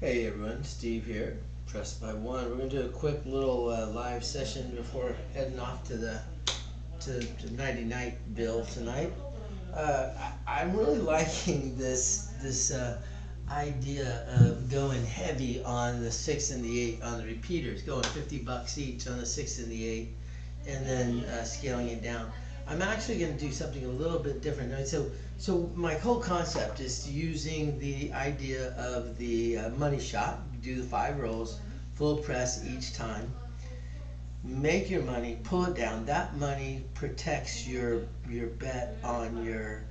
Hey everyone, Steve here, Pressed by One. We're going to do a quick little live session before heading off to the nighty night bill tonight. I'm really liking this idea of going heavy on the 6 and the 8 on the repeaters, going $50 each on the 6 and the 8, and then scaling it down. I'm actually going to do something a little bit different. So my whole concept is using the idea of the money shot. Do the 5 rolls, full press each time. Make your money, pull it down. That money protects your bet on your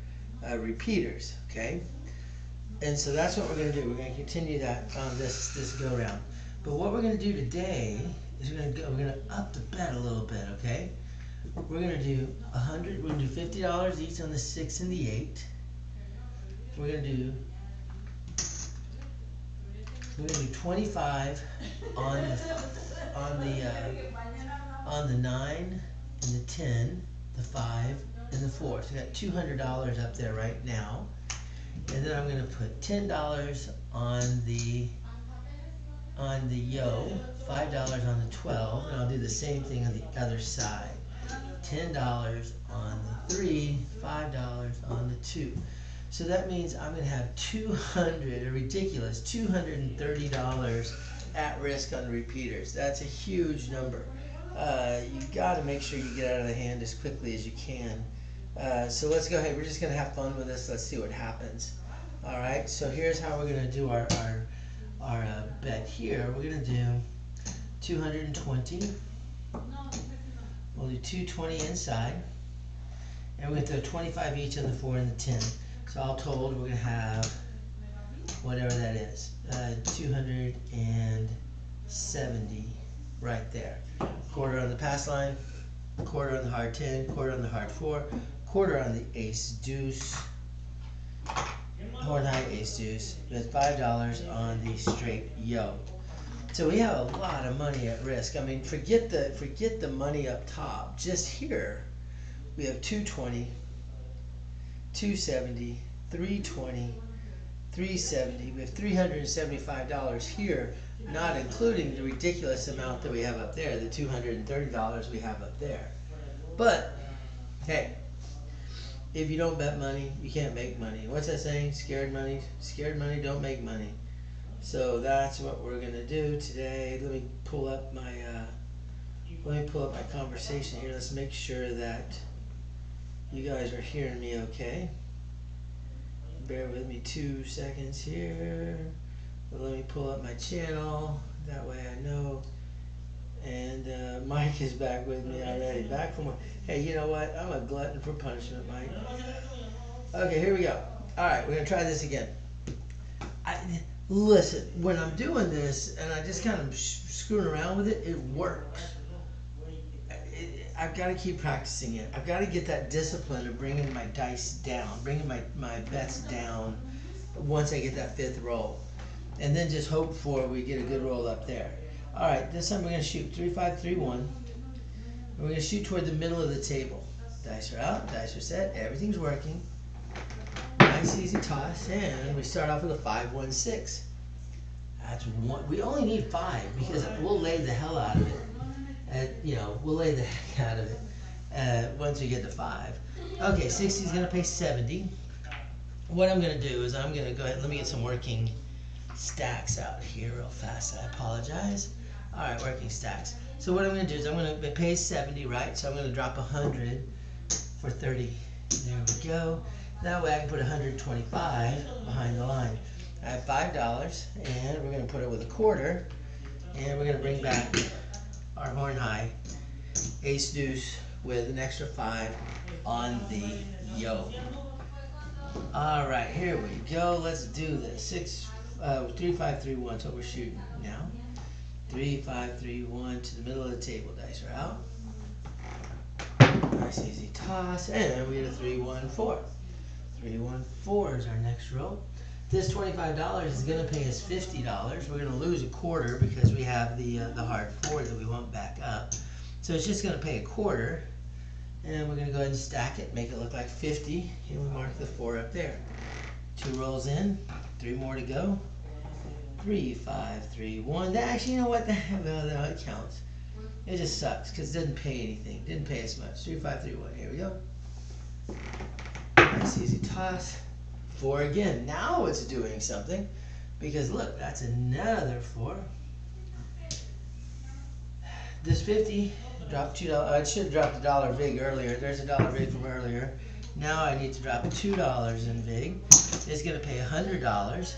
repeaters, okay? And so that's what we're going to do. We're going to continue that on this go round. But what we're going to do today is we're going to up the bet a little bit, okay? We're going to do 100. We're going to do $50 each on the 6 and the 8. We're going to do 25 on the 9 and the 10, the 5 and the 4. So we got $200 up there right now. And then I'm going to put $10 on the yo, $5 on the 12, and I'll do the same thing on the other side. $10 on the 3, $5 on the 2. So that means I'm going to have a ridiculous $230 at risk on repeaters. That's a huge number. You got to make sure you get out of the hand as quickly as you can. So let's go ahead. We're just going to have fun with this. Let's see what happens. All right. So here's how we're going to do our bet here. We're going to do 220. We'll do 220 inside, and we're going to throw 25 each on the 4 and the 10. So all told, we're going to have whatever that is, 270 right there. Quarter on the pass line, quarter on the hard 10, quarter on the hard 4, quarter on the ace deuce, horn high ace deuce, with $5 on the straight yo. So we have a lot of money at risk. I mean, forget the money up top. Just here, we have 220, 270, 320, 370. We have $375 here, not including the ridiculous amount that we have up there, the $230 we have up there. But hey, if you don't bet money, you can't make money. What's that saying? Scared money don't make money. So that's what we're gonna do today. Let me pull up my conversation here. Let's make sure that you guys are hearing me okay. Bear with me 2 seconds here. Let me pull up my channel. That way I know. And Mike is back with me already. Back from hey, you know what? I'm a glutton for punishment, Mike. Okay, here we go. All right, we're gonna try this again. Listen, when I'm doing this and I just kind of screwing around with it, it works. I've got to keep practicing it. I've got to get that discipline of bringing my dice down, bringing my bets down once I get that 5th roll. And then just hope for we get a good roll up there. All right, this time we're going to shoot 3, 5, 3, 1. And we're going to shoot toward the middle of the table. Dice are out, dice are set, everything's working. Nice easy toss, and we start off with a 5, 1, 6. That's one. We only need 5 because we'll lay the hell out of it. We'll lay the heck out of it once we get to 5. Okay, 60 is going to pay 70. What I'm going to do is I'm going to go ahead. Let me get some working stacks out here real fast. I apologize. All right, working stacks. So what I'm going to do is I'm going to pay 70, right? So I'm going to drop 100 for 30. There we go. That way I can put 125 behind the line. I have $5, and we're going to put it with a quarter, and we're going to bring back our horn high ace deuce with an extra 5 on the yo. All right, here we go. Let's do this. 3, 5, 3, 1. That's what we're shooting now. 3, 5, 3, 1 to the middle of the table. Dice are out. Nice easy toss, and we get a 3, 1, 4. 3, 1, 4 is our next row. This $25 is going to pay us $50. We're going to lose a quarter because we have the hard 4 that we want back up. So it's just going to pay a quarter, and we're going to go ahead and stack it, make it look like 50, and we mark the 4 up there. 2 rolls in, 3 more to go. 3, 5, 3, 1. That, actually, you know what? Well, no, it counts. It just sucks because it doesn't pay anything. Didn't pay us much. 3, 5, 3, 1. Here we go. Nice easy toss. 4 again. Now it's doing something because look, that's another 4. This 50 dropped $2. I should have dropped $1 VIG earlier. There's $1 VIG from earlier. Now I need to drop $2 in VIG. It's going to pay $100.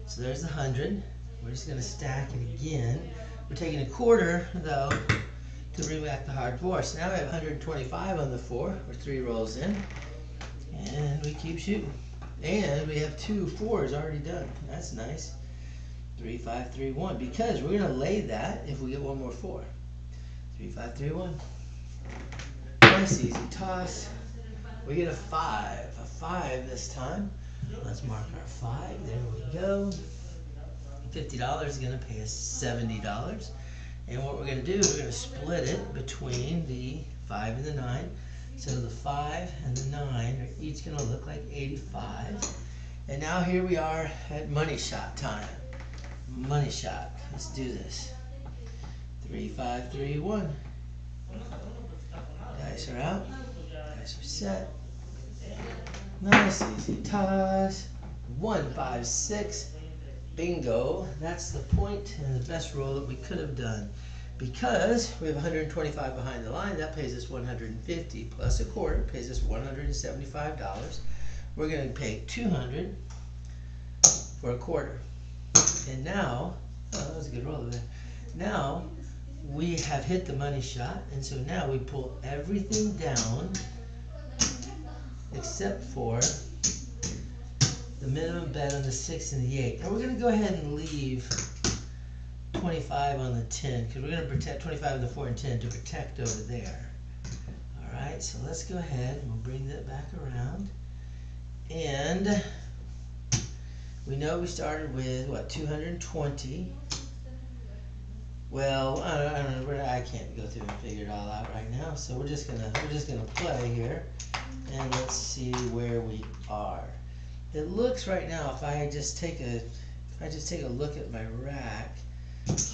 So there's the 100. We're just going to stack it again. We're taking a quarter though to bring back the hard 4. So now we have 125 on the 4. We're 3 rolls in, and we keep shooting. And we have 2 4s already done. That's nice. 3, 5, 3, 1. Because we're going to lay that if we get one more 4. 3, 5, 3, 1. Nice easy toss. We get a 5. A 5 this time. Let's mark our 5. There we go. $50 is going to pay us $70. And what we're going to do, we're going to split it between the 5 and the 9. So the 5 and the 9 are each going to look like 85. And now here we are at money shot time. Money shot. Let's do this. 3, 5, 3, 1. Dice are out. Dice are set. Nice easy toss. 1, 5, 6. Bingo. That's the point and the best roll that we could have done. Because we have 125 behind the line, that pays us 150 plus a quarter, pays us $175. We're going to pay 200 for a quarter. And now, oh, that was a good roll there. Now we have hit the money shot, and so now we pull everything down except for the minimum bet on the 6 and the 8. And we're going to go ahead and leave 25 on the 10 because we're going to protect 25 on the 4 and 10 to protect over there. Alright, so let's go ahead and we'll bring that back around. And we know we started with what, 220. Well, I don't know, I can't go through and figure it all out right now. So we're just gonna play here and let's see where we are. It looks right now, if I just take a look at my rack.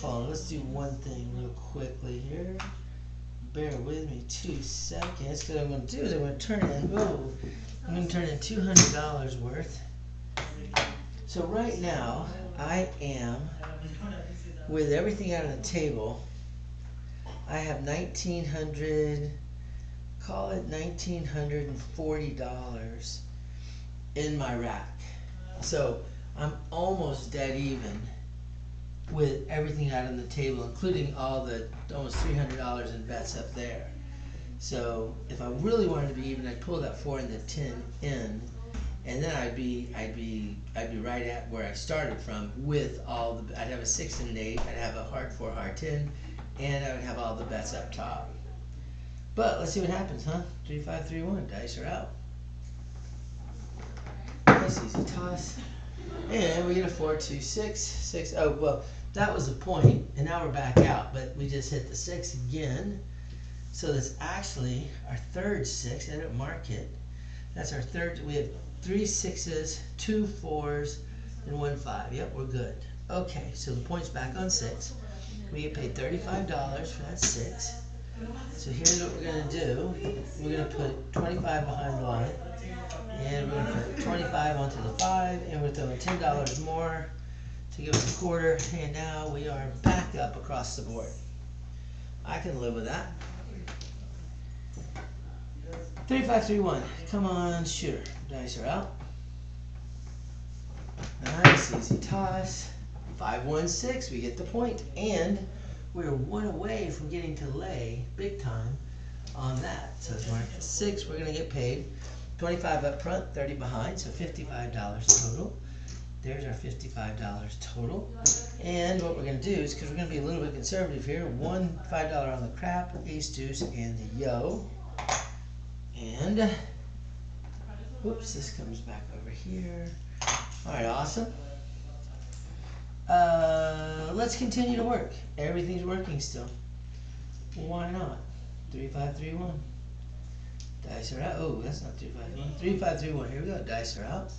Hold on, let's do one thing real quickly here. Bear with me 2 seconds. Because what I'm going to do is I'm going to turn in $200 worth. So right now, I am, with everything out on the table, I have call it $1,940 in my rack. So I'm almost dead even with everything out on the table, including all the almost $300 in bets up there. So if I really wanted to be even, I'd pull that 4 and the 10 in, and then I'd be right at where I started from with all the. I'd have a 6 and an 8. I'd have a hard 4, hard 10, and I would have all the bets up top. But let's see what happens, huh? 3, 5, 3, 1. Dice are out. Nice easy toss. And we get a 4, 2, 6, 6. Oh, well, that was the point, and now we're back out, but we just hit the 6 again. So that's actually our third 6. I didn't mark it. That's our third. We have 3 6s, 2 4s, and 1 5. Yep, we're good. Okay, so the point's back on 6. We get paid $35 for that 6. So here's what we're going to do. We're going to put 25 behind the line. And we're going to put 25 onto the 5, and we're throwing $10 more to give us a quarter, and now we are back up across the board. I can live with that. 3, 5, 3, 1. Come on, shooter. Dice are out. Nice, easy toss. 5, 1, 6. We get the point, and we're 1 away from getting to lay big time on that. So it's marked 6. We're going to get paid 25 up front, 30 behind, so $55 total. There's our $55 total. And what we're going to do is, because we're going to be a little bit conservative here, $5 on the crap, ace, deuce, and the yo. And, whoops, this comes back over here. All right, awesome. Let's continue to work. Everything's working still. Why not? 3, 5, 3, 1. Dice are out. Oh, that's not 3, 5, 1. 3, 5, 3, 1. Here we go. Dice are out.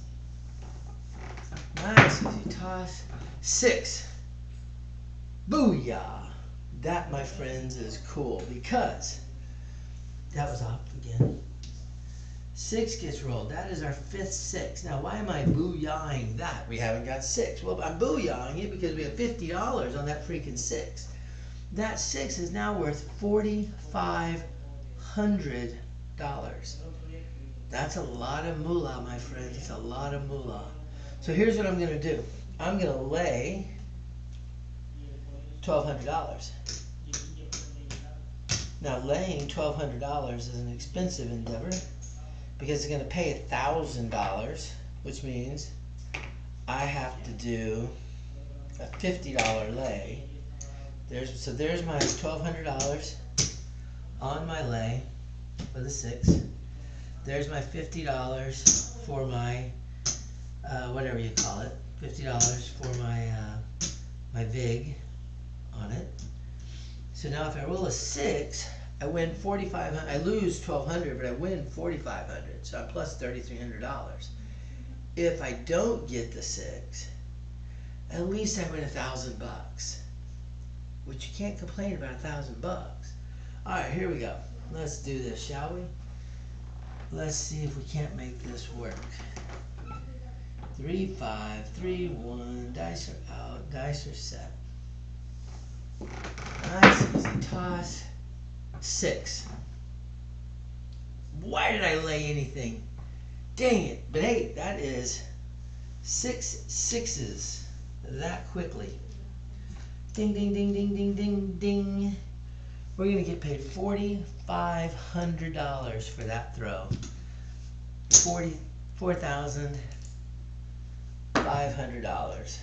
Nice, easy toss. 6. Booyah! That, my friends, is cool because that was off again. 6 gets rolled. That is our 5th 6. Now, why am I booyahing that? We haven't got 6. Well, I'm booyahing it because we have $50 on that freaking 6. That 6 is now worth $4,500. That's a lot of moolah, my friends. It's a lot of moolah. So here's what I'm going to do. I'm going to lay $1,200. Now, laying $1,200 is an expensive endeavor because it's going to pay $1,000, which means I have to do a $50 lay. So there's my $1,200 on my lay for the 6. There's my $50 for my whatever you call it. $50 for my my vig on it. So now if I roll a 6, I win $4,500. I lose $1,200, but I win $4,500. So I'm plus $3,300. If I don't get the 6, at least I win $1,000, which you can't complain about $1,000. All right, here we go. Let's do this, shall we? Let's see if we can't make this work. 3, 5, 3, 1. Dice are out. Dice are set. Nice, easy toss. 6. Why did I lay anything? Dang it. But hey, that is 6 6s that quickly. Ding, ding, ding, ding, ding, ding, ding. We're going to get paid $4,500 for that throw. $4,500.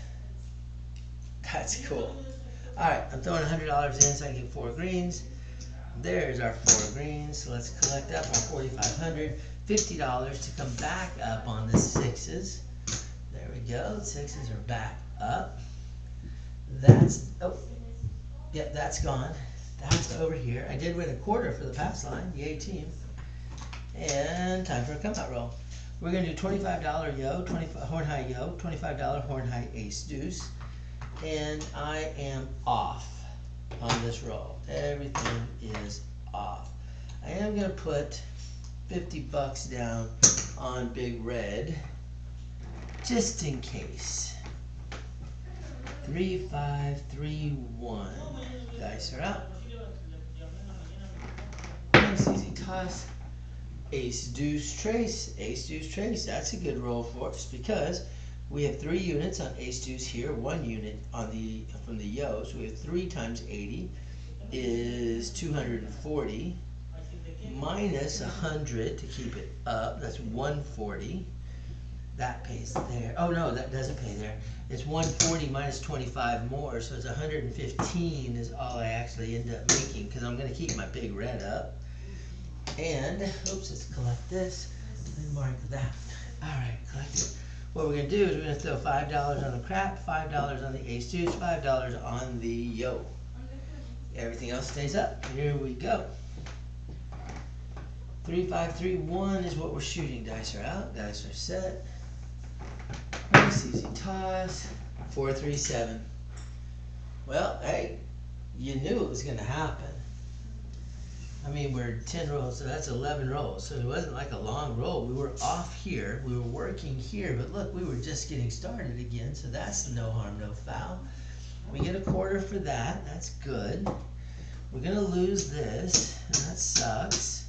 That's cool. Alright, I'm throwing $100 in so I get 4 greens. There's our 4 greens. So let's collect up our $4,500. $50 to come back up on the 6s. There we go. The 6s are back up. That's, oh, yep, that's gone. That's over here. I did win a quarter for the pass line. Yay, team. And time for a come out roll. We're going to do $25 yo, horn high yo, $25 horn high ace deuce. And I am off on this roll. Everything is off. I am going to put $50 down on big red just in case. 3, 5, 3, 1. Dice are out. Nice easy toss. Ace deuce trace. Ace deuce trace. That's a good roll for us because we have 3 units on ace deuce here, 1 unit on the from the yo. So we have 3 times 80 is 240 minus 100 to keep it up. That's 140. That pays there. Oh no, that doesn't pay there. It's 140 minus 25 more, so it's 115 is all I actually end up making because I'm going to keep my big red up. And, oops, let's collect this and mark that. Alright, collect it. What we're going to do is we're going to throw $5 on the crap, $5 on the ace deuce, $5 on the yo. Everything else stays up. Here we go. 3, 5, 3, 1 is what we're shooting. Dice are out. Dice are set. Nice easy toss. 4, 3, 7. Well, hey, you knew it was going to happen. I mean, we're 10 rolls, so that's 11 rolls. So it wasn't like a long roll. We were off here. We were working here. But look, we were just getting started again. So that's no harm, no foul. We get a quarter for that. That's good. We're going to lose this, and that sucks.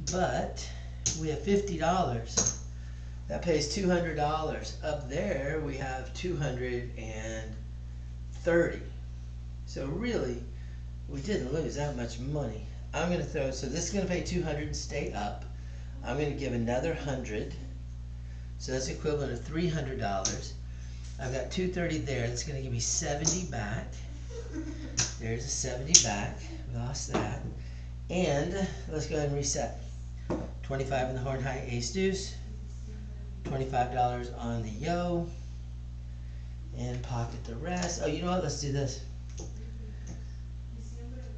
But we have $50. That pays $200. Up there, we have $230. So really, we didn't lose that much money. I'm going to throw, so this is going to pay $200 and stay up. I'm going to give another $100. So that's equivalent of $300. I've got $230 there. That's going to give me $70 back. There's a $70 back. Lost that. And let's go ahead and reset. 25 in the horn high ace deuce. $25 on the yo. And pocket the rest. Oh, you know what? Let's do this.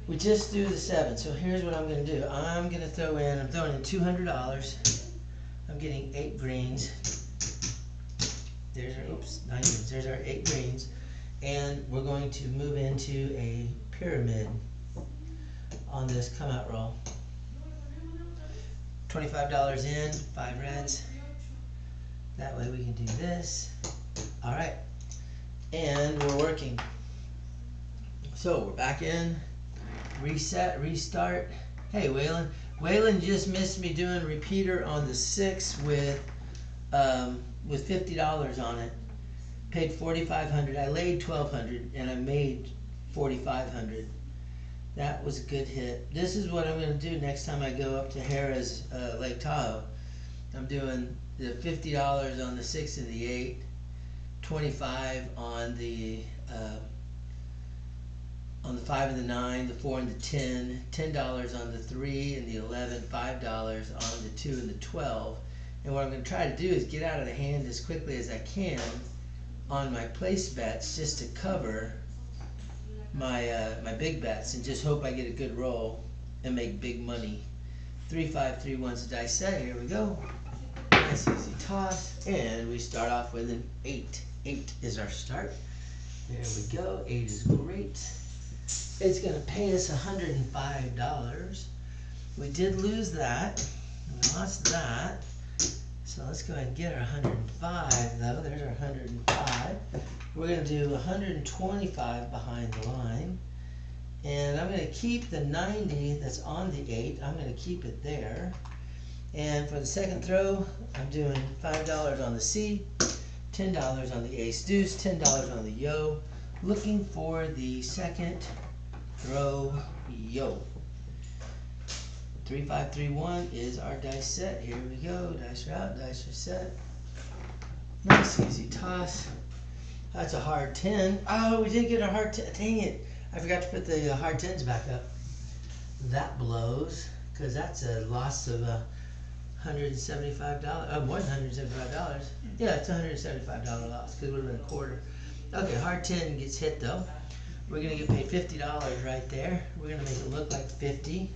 We just threw the 7, so here's what I'm going to do. I'm throwing in $200. I'm getting 8 greens. There's our, oops, 9 units. There's our 8 greens. And we're going to move into a pyramid on this come out roll. $25 in, 5 reds. That way we can do this. All right. And we're working. So we're back in. Reset, restart. Hey, Waylon. Waylon just missed me doing repeater on the 6 with $50 on it. Paid $4,500. I laid $1,200 and I made $4,500. That was a good hit. This is what I'm going to do next time I go up to Harrah's Lake Tahoe. I'm doing the $50 on the 6 and the 8, $25 on the 5 and the 9, the 4 and the 10, $10 on the 3 and the 11, $5 on the 2 and the 12. And what I'm going to try to do is get out of the hand as quickly as I can on my place bets, just to cover my my big bets, and just hope I get a good roll and make big money. 3, 5, 3, 1's a dice set. Here we go. Nice easy toss, and we start off with an 8. 8 is our start. There we go. 8 is great. It's going to pay us $105. We did lose that. We lost that. So let's go ahead and get our 105 though. There's our 105. We're going to do 125 behind the line. And I'm going to keep the 90 that's on the 8. I'm going to keep it there. And for the second throw, I'm doing $5 on the C, $10 on the ace deuce, $10 on the yo. Looking for the second throw yo. 3, 5, 3, 1 is our dice set. Here we go. Dice are out, dice are set. Nice easy toss. That's a hard 10. Oh, we didn't get a hard 10. Dang it. I forgot to put the hard 10s back up. That blows, because that's a loss of $175. More than $175. Yeah, it's a $175 loss, because it would have been a quarter. Okay, hard 10 gets hit though. We're going to get paid $50 right there. We're going to make it look like 50.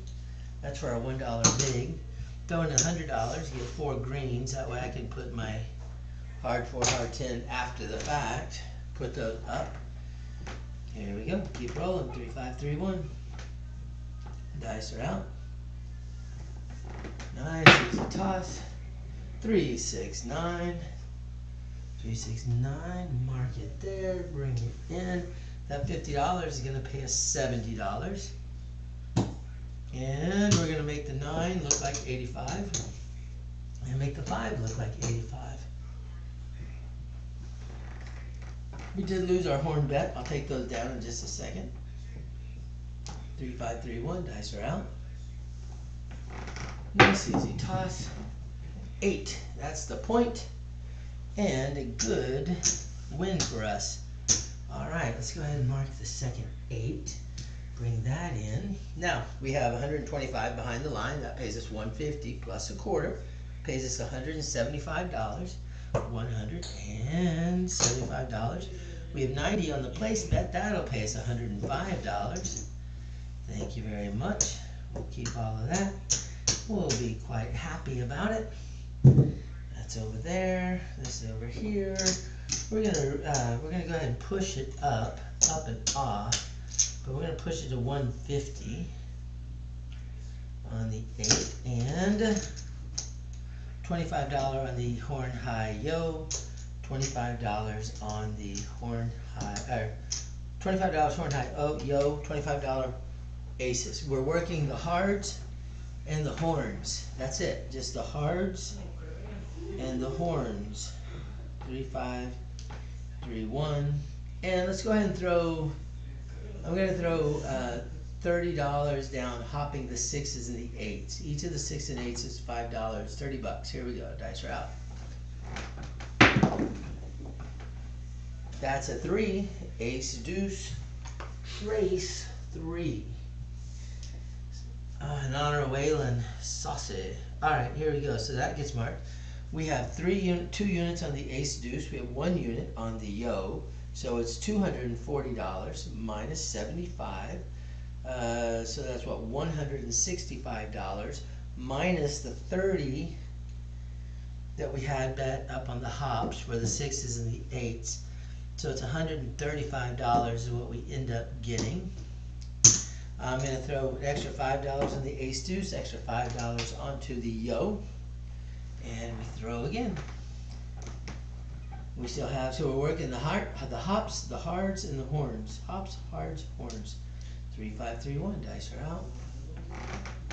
That's for our $1 big. Throw in $100, get 4 greens. That way I can put my hard 4, hard 10 after the fact. Put those up. Here we go. Keep rolling. 3, 5, 3, 1. Dice are out. Nice easy toss. 3, 6, 9. 3, 6, 9. Mark it there. Bring it in. That $50 is going to pay us $70. And we're going to make the 9 look like 85. And make the 5 look like 85. We did lose our horn bet. I'll take those down in just a second. 3, 5, 3, 1. Dice are out. Nice easy toss. 8. That's the point. And a good win for us. Alright, let's go ahead and mark the second 8. Bring that in. Now, we have 125 behind the line. That pays us $150 plus a quarter. Pays us $175. $175. We have 90 on the place bet. That'll pay us $105. Thank you very much. We'll keep all of that. We'll be quite happy about it. That's over there. This is over here. We're gonna go ahead and push it up and off. But we're going to push it to 150 on the 8, and $25 on the horn high yo, $25 on the horn high, $25 horn high yo, $25 aces. We're working the hards and the horns. That's it. Just the hards and the horns. 3, 5, 3, 1. And let's go ahead and throw. I'm going to throw $30 down, hopping the 6s and the 8s. Each of the 6 and 8s is $5, $30. Here we go. Dice are out. That's a 3. Ace, deuce, trace, 3. In honor of Waylon, saucy. All right, here we go. So that gets marked. We have 2 units on the ace, deuce. We have 1 unit on the yo. So it's $240 minus 75. So that's what, $165 minus the 30 that we had bet up on the hops for the 6s and the 8s. So it's $135 is what we end up getting. I'm going to throw an extra $5 on the ace deuce, extra $5 onto the yo, and we throw again. We still have, so we're working the hops, the hards, and the horns. Hops, hards, horns. 3, 5, 3, 1. Dice are out.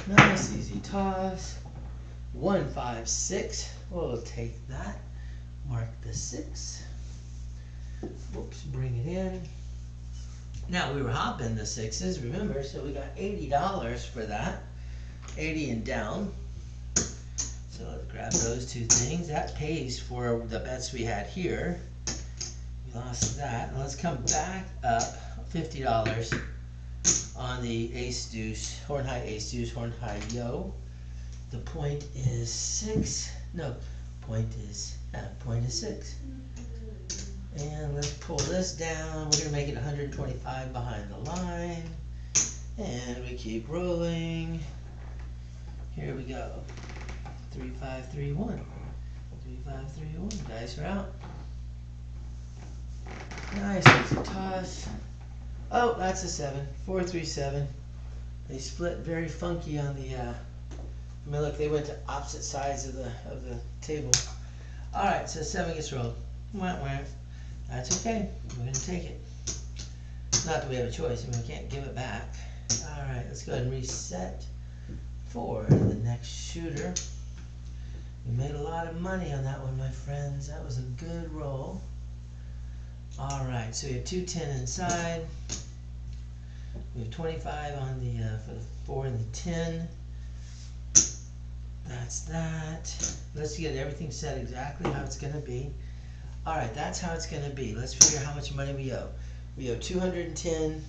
Nice, easy toss. 1, 5, 6. We'll take that. Mark the 6. Whoops, bring it in. Now we were hopping the 6s, remember, so we got $80 for that. 80 and down. So let's grab those two things. That pays for the bets we had here. We lost that. And let's come back up $50 on the ace deuce, horn high ace deuce, horn high yo. The point is 6. No, point is 6. And let's pull this down. We're going to make it 125 behind the line. And we keep rolling. Here we go. 3, 5, 3, 1. 3, 5, 3, 1. Dice are out. Nice, easy toss. Oh, that's a 7. 4, 3, 7. They split very funky on the. I mean, look, they went to opposite sides of the table. All right, so 7 gets rolled. Wah, wah. That's okay. We're gonna take it. Not that we have a choice. I mean, we can't give it back. All right, let's go ahead and reset for the next shooter. We made a lot of money on that one, my friends. That was a good roll. All right, so we have 210 inside. We have 25 on the for the 4 and the 10. That's that. Let's get everything set exactly how it's going to be. All right, that's how it's going to be. Let's figure how much money we owe. We owe 210.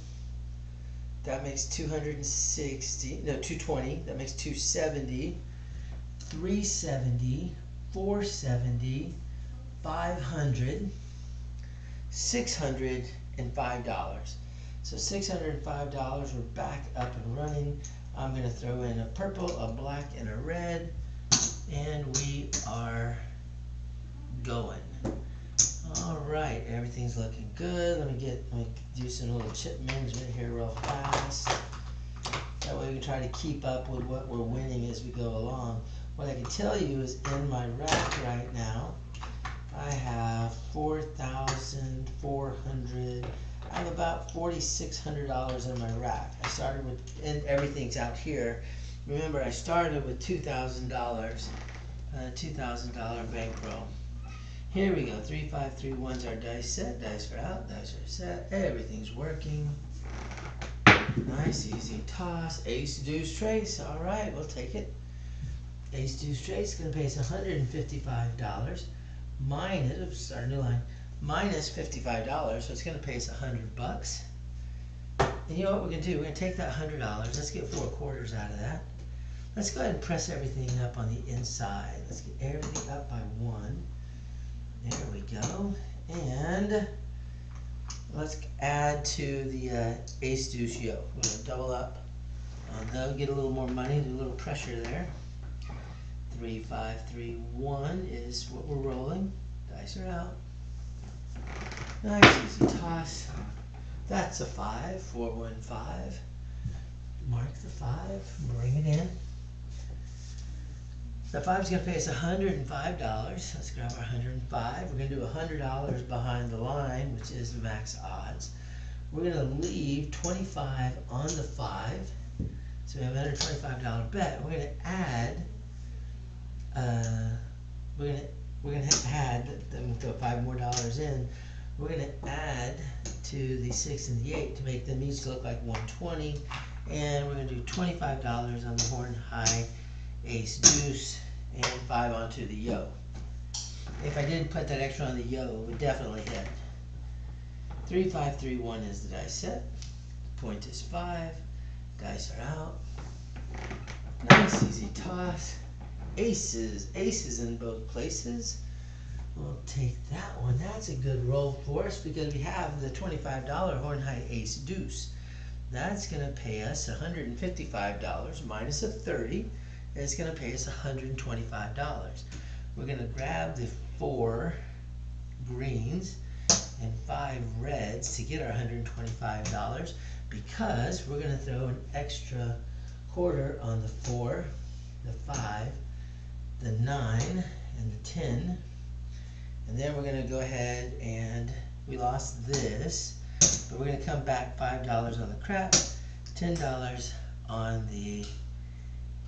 That makes 260. No, 220. That makes 270. 370, 470, 500, $605. So $605, we're back up and running. I'm going to throw in a purple, a black, and a red, and we are going. All right, everything's looking good. Let me do some little chip management here real fast. That way we can try to keep up with what we're winning as we go along. What I can tell you is in my rack right now, I have 4,400. I have about $4,600 in my rack. I started with, and everything's out here. Remember, I started with $2,000, $2,000 bankroll. Here we go. 3, 5, 3, 1's our dice set. Dice are out. Dice are set. Everything's working. Nice, easy toss. Ace, deuce, trace. All right, we'll take it. Ace, deuce, trace is going to pay us $155 minus, oops, our new line, minus $55, so it's going to pay us $100. And you know what we're going to do? We're going to take that $100. Let's get 4 quarters out of that. Let's go ahead and press everything up on the inside. Let's get everything up by 1. There we go. And let's add to the ace, deuce, yo. We're going to double up. That'll get a little more money, a little pressure there. 3, 5, 3, 1 is what we're rolling. Dice are out. Nice, easy toss. That's a 5, 4, 1, 5. Mark the 5, bring it in. The 5 is going to pay us $105. Let's grab our 105. We're going to do $100 behind the line, which is the max odds. We're going to leave 25 on the 5. So we have a $125 bet. We're going to add. We're gonna add. I'm gonna throw $5 more in. We're gonna add to the 6 and the 8 to make them each look like 120, and we're gonna do $25 on the horn high ace deuce and 5 onto the yo. If I didn't put that extra on the yo, it would definitely hit. 3, 5, 3, 1 is the dice set. Point is 5. Dice are out. Nice easy toss. Aces in both places. We'll take that one. That's a good roll for us because we have the $25 horn high ace deuce. That's going to pay us $155 minus a 30. It's going to pay us $125. we're gonna grab the 4 greens and 5 reds to get our $125 because we're gonna throw an extra quarter on the 4, the 5, the 9, and the 10. And then we're gonna go ahead and we lost this, but we're gonna come back $5 on the crap, $10 on the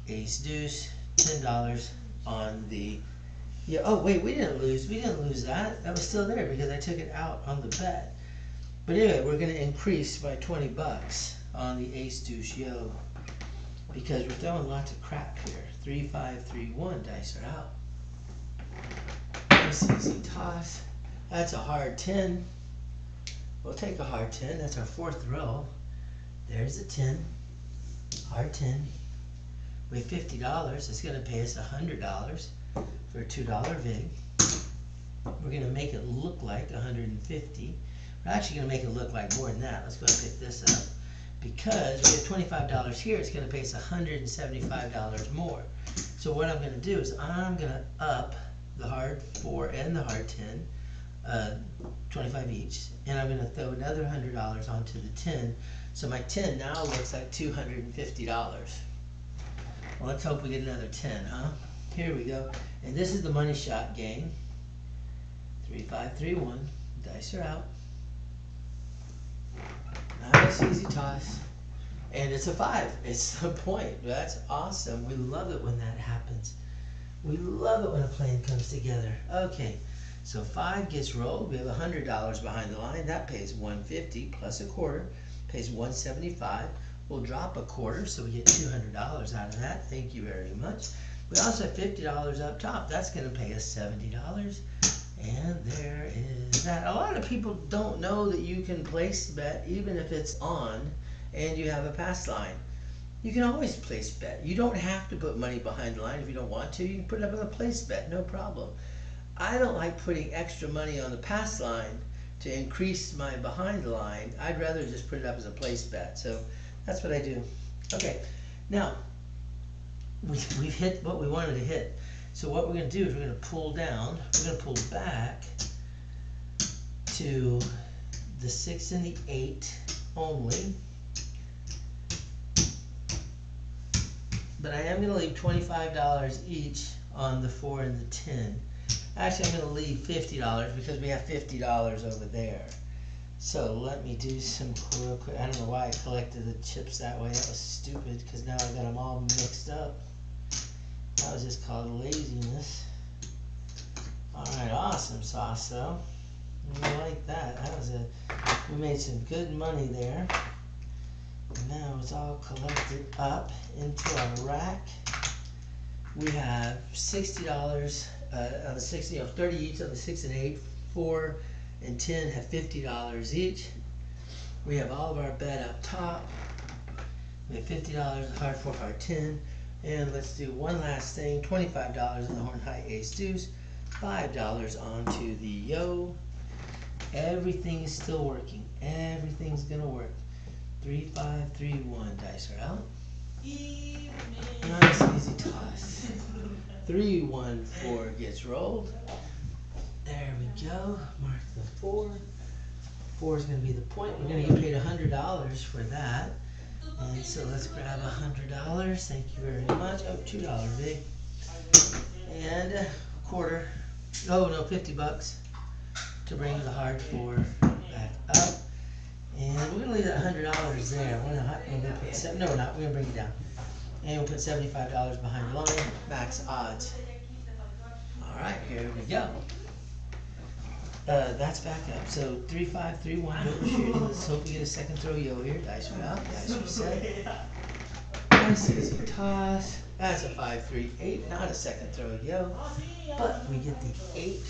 ace deuce, $10 on the, yeah, oh wait, we didn't lose that. That was still there because I took it out on the bet. But anyway, we're gonna increase by 20 bucks on the ace deuce yo because we're throwing lots of crap here. 3, 5, 3, 1 dice are out. Nice easy toss. That's a hard 10. We'll take a hard 10. That's our 4th roll. There's a 10. Hard 10. We have $50. It's going to pay us $100 for a $2 vig. We're going to make it look like $150. We're actually going to make it look like more than that. Let's go ahead and pick this up. Because we have $25 here, it's going to pay us $175 more. So what I'm going to do is I'm going to up the hard 4 and the hard 10, 25 each, and I'm going to throw another $100 onto the 10. So my 10 now looks like $250. Well, let's hope we get another 10, huh? Here we go. And this is the money shot game. 3, 5, 3, 1. Dice are out. Nice easy toss. And it's a 5. It's the point. That's awesome. We love it when that happens. We love it when a plan comes together. Okay, so 5 gets rolled. We have $100 behind the line. That pays $150 plus a quarter. Pays $175. We'll drop a quarter, so we get $200 out of that. Thank you very much. We also have $50 up top. That's going to pay us $70. And there is that. A lot of people don't know that you can place bet even if it's on and you have a pass line. You can always place bet. You don't have to put money behind the line if you don't want to. You can put it up as a place bet, no problem. I don't like putting extra money on the pass line to increase my behind the line. I'd rather just put it up as a place bet. So that's what I do. Okay, now we've hit what we wanted to hit. So what we're going to do is we're going to pull down. We're going to pull back to the 6 and the 8 only. But I am going to leave $25 each on the 4 and the 10. Actually, I'm going to leave $50 because we have $50 over there. So let me do some real quick. I don't know why I collected the chips that way. That was stupid because now I got them all mixed up. That was just called laziness. Alright, awesome sauce though. I like that. We made some good money there. And now it's all collected up into our rack. We have $60 on the 60, 30 each on the 6 and 8. 4 and 10 have $50 each. We have all of our bet up top. We have $50 hard 4, hard 10. And let's do one last thing, $25 on the horn high ace deuce, $5 onto the yo. Everything is still working. Everything's gonna work. 3, 5, 3, 1. Dice are out. Nice easy toss. 3, 1, 4 gets rolled. There we go. Mark the 4. 4 is gonna be the point. We're gonna get paid $100 for that. And so let's grab $100. Thank you very much. Oh, $2 vig. And a quarter. Oh no, 50 bucks to bring the hard 4 back up. And we're gonna leave that $100 there. We're gonna put no, we're not. We're gonna bring it down. And we'll put $75 behind the line. Max odds. All right, here we go. That's back up. So 3, 5, 3, 1. Go shooting. Let's hope we get a second throw yo here. Dice are out. Dice are set. Nice easy toss. That's a 5, 3, 8. Not a second throw yo. But we get the 8.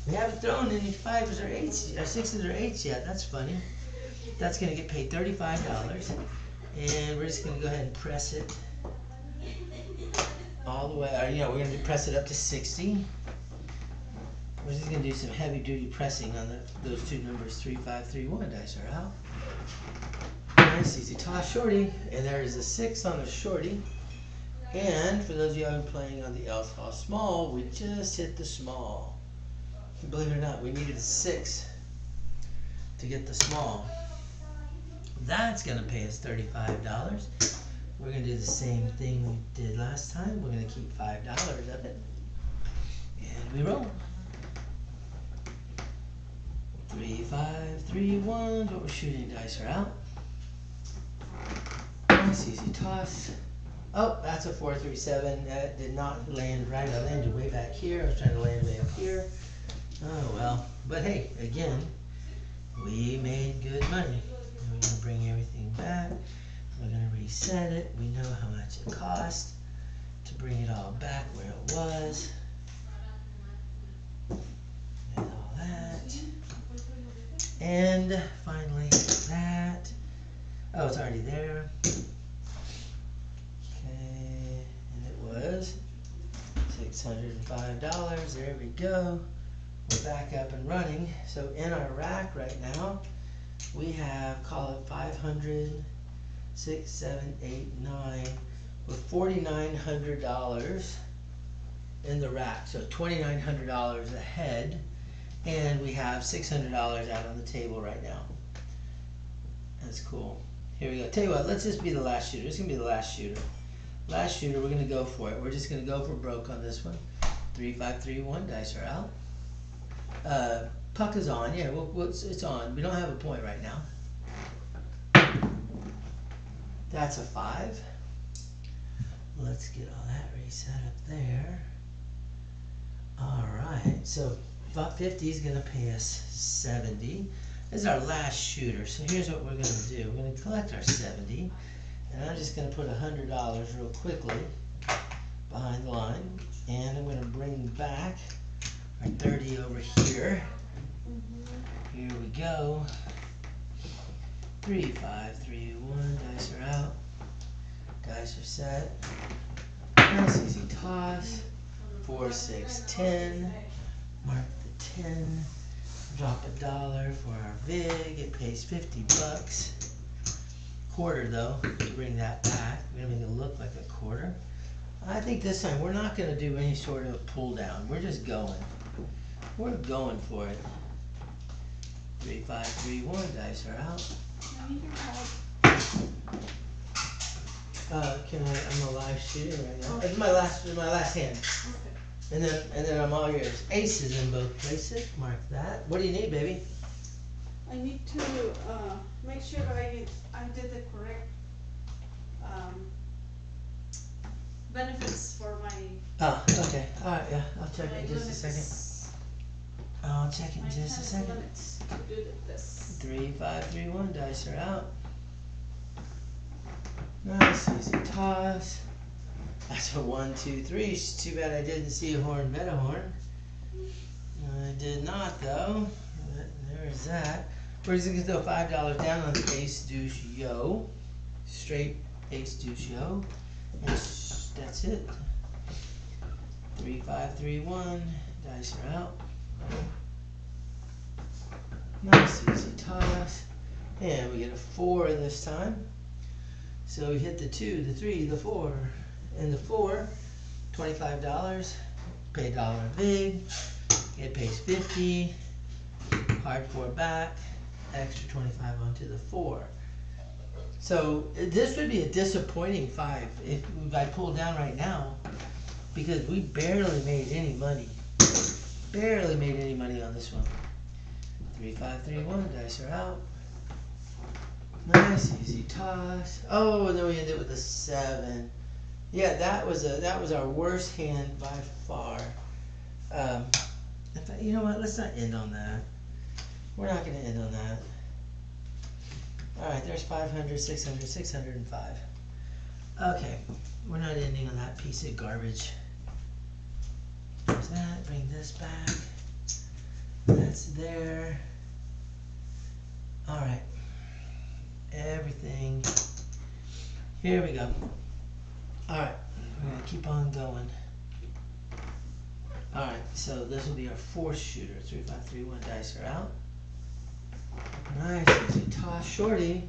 We haven't thrown any 5s or 8s or 6s or 8s yet. That's funny. That's going to get paid $35. And we're just going to go ahead and press it all the way. Or, we're going to press it up to 60. We're just going to do some heavy duty pressing on those two numbers. 3, 5, 3, 1. Dice are out. Nice easy toss shorty. And there is a 6 on the shorty. And for those of you who are playing on the L small, we just hit the small. Believe it or not, we needed a 6 to get the small. That's going to pay us $35. We're going to do the same thing we did last time. We're going to keep $5 of it. And we roll. 3, 5, 3, 1. What we're shooting dice are out. Nice, easy toss. Oh, that's a 4, 3, 7. That did not land right. I landed way back here. I was trying to land way up here. Oh well. But hey, again, we made good money. And we're going to bring everything back. We're going to reset it. We know how much it cost to bring it all back where it was. And all that. And finally that. Oh, it's already there. Okay, and it was $605. There we go. We're back up and running. So in our rack right now, we have, call it 500, 6, 7, 8, 9, with $4,900 in the rack. So $2,900 ahead, and we have $600 out on the table right now. That's cool. Here we go. Tell you what, let's just be the last shooter. It's gonna be the last shooter. Last shooter, we're gonna go for it. We're just gonna go for broke on this one. 3, 5, 3, 1. Dice are out. Puck is on. Yeah, it's on. We don't have a point right now. That's a 5. Let's get all that reset up there. Alright, so 50 is going to pay us 70. This is our last shooter, so here's what we're going to do. We're going to collect our 70, and I'm just going to put $100 real quickly behind the line, and I'm going to bring back our 30 over here. Here we go. 3, 5, 3, 1. Dice are out. Dice are set. Nice easy toss. 4, 6, 10. Mark the 10. Drop $1 for our VIG. It pays $50. Quarter though, to bring that back. We're gonna make it look like a quarter. I think this time we're not gonna do any sort of pull down. We're just going. We're going for it. 3, 5, 3, 1. Dice are out. Can I? I'm a live shooting right now. It's my last hand. Okay. And then I'm all yours. Aces in both places. Mark that. What do you need, baby? I need to make sure I did the correct benefits for my. Oh, okay. All right. Yeah, I'll check it in just a second. I'll check it in just a second. Limits to do this. 3, 5, 3, 1. Dice are out. Nice, easy toss. That's a 1, 2, 3. It's too bad I didn't see a horn, bet a horn. I did not though. But there's that. We're just gonna throw $5 down on the ace deuce yo. Straight ace deuce yo. And that's it. 3, 5, 3, 1. Dice are out. Nice easy toss. And we get a 4 this time. So we hit the 2, the 3, the 4. And the 4, $25. Pay $1 VIG. It pays 50. Hard 4 back. Extra 25 onto the 4. So this would be a disappointing 5 if I pull down right now, because we barely made any money. Barely made any money on this one. 3, 5, 3, 1. Dice are out. Nice easy toss. Oh, and then we ended with a 7. Yeah, that was our worst hand by far. You know what? Let's not end on that. We're not going to end on that. All right, there's 500, 600, 605. Okay, we're not ending on that piece of garbage. There's that. Bring this back. That's there. All right. Everything. Here we go. All right, we're gonna keep on going. All right, so this will be our 4th shooter. 3, 5, 3, 1. Dice are out. Nice, easy toss, shorty.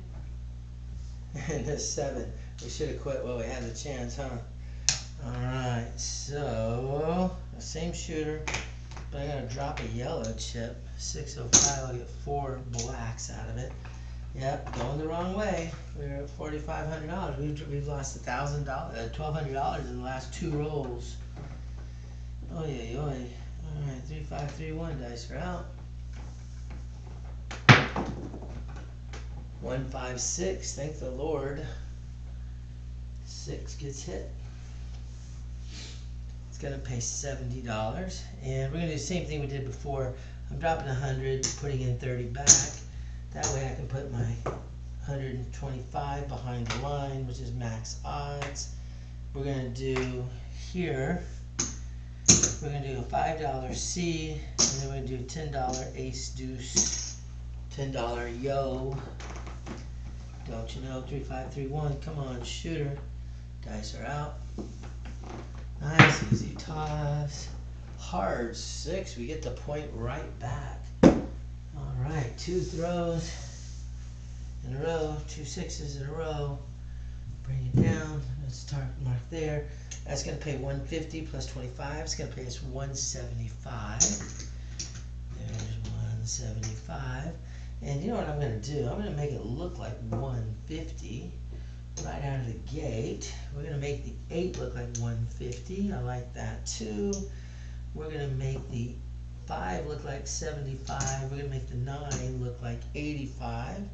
And a 7. We should have quit while we had the chance, huh? Alright, so the same shooter, but I gotta drop a yellow chip. 605, I'll get 4 blacks out of it. Yep, going the wrong way. We're at $4,500. We've lost $1,000, $1,200 in the last 2 rolls. Oy oy oy. Alright, 3531 dice are out. 156, thank the Lord. 6 gets hit. It's gonna pay $70, and we're gonna do the same thing we did before. I'm dropping 100, putting in 30 back. That way I can put my 125 behind the line, which is max odds. We're gonna do here, we're gonna do a $5 C, and then we're gonna do $10 ace deuce, $10 yo. Don't you know, 3531, come on, shooter. Dice are out. Nice, easy toss. Hard 6, we get the point right back. Alright, 2 throws in a row, 2 6s in a row. Bring it down, let's start mark there. That's gonna pay 150 plus 25, it's gonna pay us 175. There's 175. And you know what I'm gonna do? I'm gonna make it look like 150 right out of the gate. We're gonna make the 8 look like 150. I like that too. We're gonna make the 5 look like 75. We're gonna make the 9 look like 85.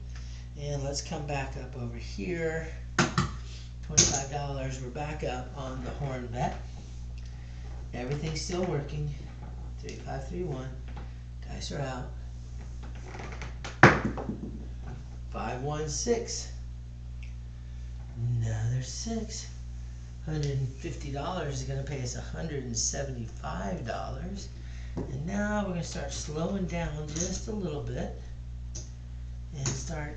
And let's come back up over here. $25. We're back up on the horn bet. Everything's still working. 3531. Dice are out. 516. Another 6. $150 is going to pay us $175. And now we're going to start slowing down just a little bit and start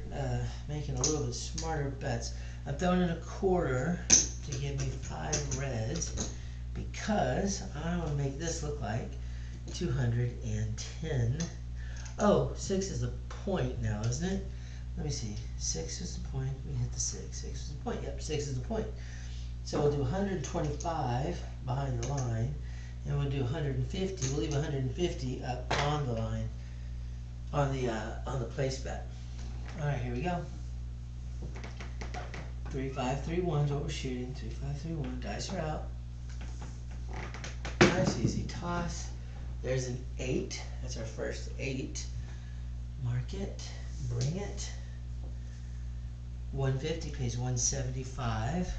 making a little bit smarter bets. I'm throwing in a quarter to give me 5 reds because I want to make this look like 210. Oh, 6 is the point now, isn't it? Let me see. 6 is the point. We hit the 6. 6 is the point. Yep, 6 is the point. So we'll do 125 behind the line, and we'll do 150. We'll leave 150 up on the line, on the place bet. All right, here we go. 3531 is what we're shooting. 3531. Dice are out. Nice, easy toss. There's an 8. That's our first 8. Mark it. Bring it. 150 pays 175.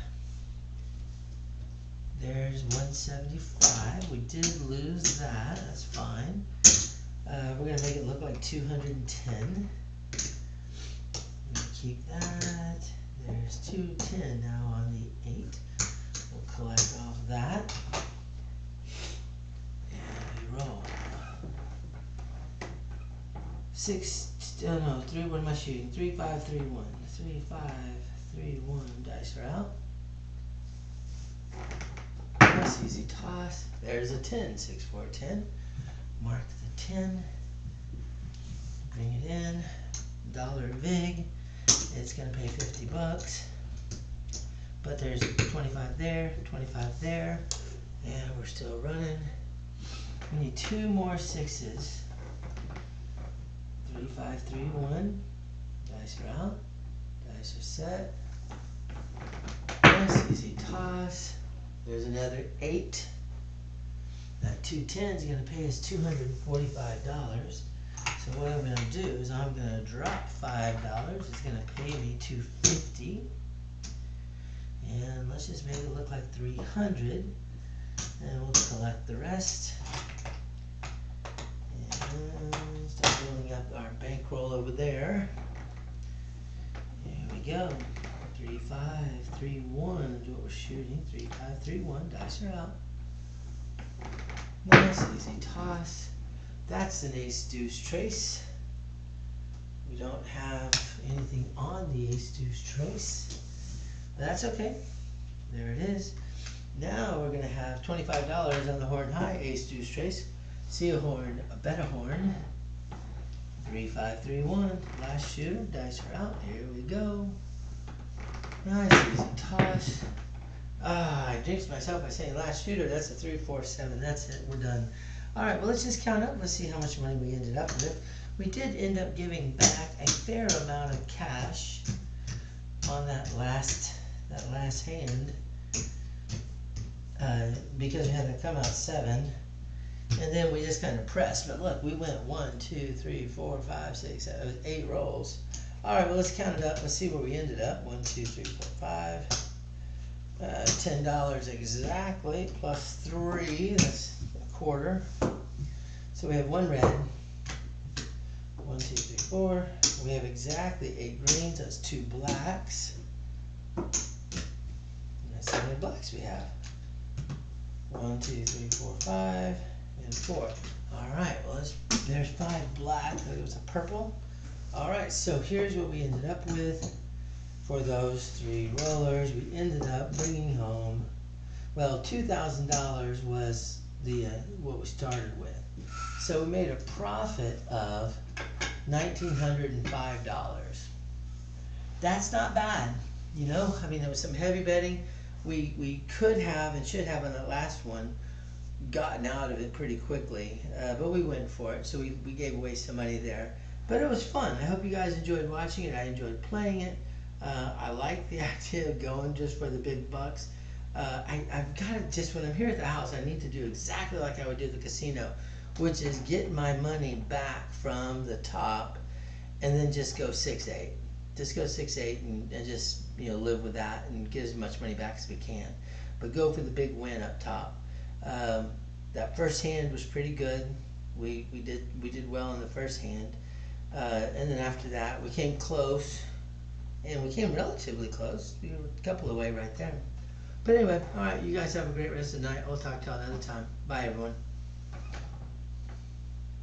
There's 175. We did lose that. That's fine. We're going to make it look like 210. Keep that. There's 210 now on the 8. We'll collect off that. And we roll. 6, no, 3, what am I shooting? 3531. 3531. Dice are out. Nice, easy toss. There's a 10. 6, 4, 10. Mark the 10. Bring it in. $1 vig. It's going to pay $50. But there's 25 there, 25 there. And we're still running. We need 2 more 6s. 3531. Dice are out. Dice are set. Nice, easy toss. There's another 8. That 210 is going to pay us $245. So what I'm going to do is I'm going to drop $5. It's going to pay me $250. And let's just make it look like $300. And we'll collect the rest. And start building up our bankroll over there. Here we go. 3531 is what we're shooting. 3531. Dice are out. Nice, easy toss. That's an ace deuce trace. We don't have anything on the ace deuce trace. But that's okay. There it is. Now we're going to have $25 on the horn high ace deuce trace. See a horn, a better horn. 3531. Last shooter. Dice are out. Here we go. Nice, easy toss. I jinxed myself by saying last shooter. That's a 3, 4, 7. That's it. We're done. All right. Well, let's just count up. Let's see how much money we ended up with. We did end up giving back a fair amount of cash on that last hand, because we had to come out 7, and then we just kind of pressed. But look, we went 1, 2, 3, 4, 5, 6, 7, 8 rolls. All right. Well, let's count it up. Let's see where we ended up. 1, 2, 3, 4, 5. $10 exactly, plus 3, that's a quarter. So we have 1 red, 1, 2, 3, 4. We have exactly 8 greens, that's 2 blacks. And that's how many blacks we have. 1, 2, 3, 4, 5, and 4. Alright, well there's 5 black, there was a purple. Alright, so here's what we ended up with. For those 3 rollers, we ended up bringing home, well, $2,000 was the what we started with. So we made a profit of $1,905. That's not bad, you know. I mean, there was some heavy betting. We could have and should have on the last one gotten out of it pretty quickly, but we went for it. So we gave away some money there. But it was fun. I hope you guys enjoyed watching it. I enjoyed playing it. I like the idea of going just for the big bucks. I've got to just, when I'm here at the house, I need to do exactly like I would do at the casino, which is get my money back from the top and then just go 6-8. Just go 6-8 and just, you know, live with that and get as much money back as we can. But go for the big win up top. That first hand was pretty good. We did well in the first hand. And then after that, we came close. And we came relatively close. We were a couple away right there. But anyway, all right, you guys have a great rest of the night. We'll talk to y'all another time. Bye, everyone.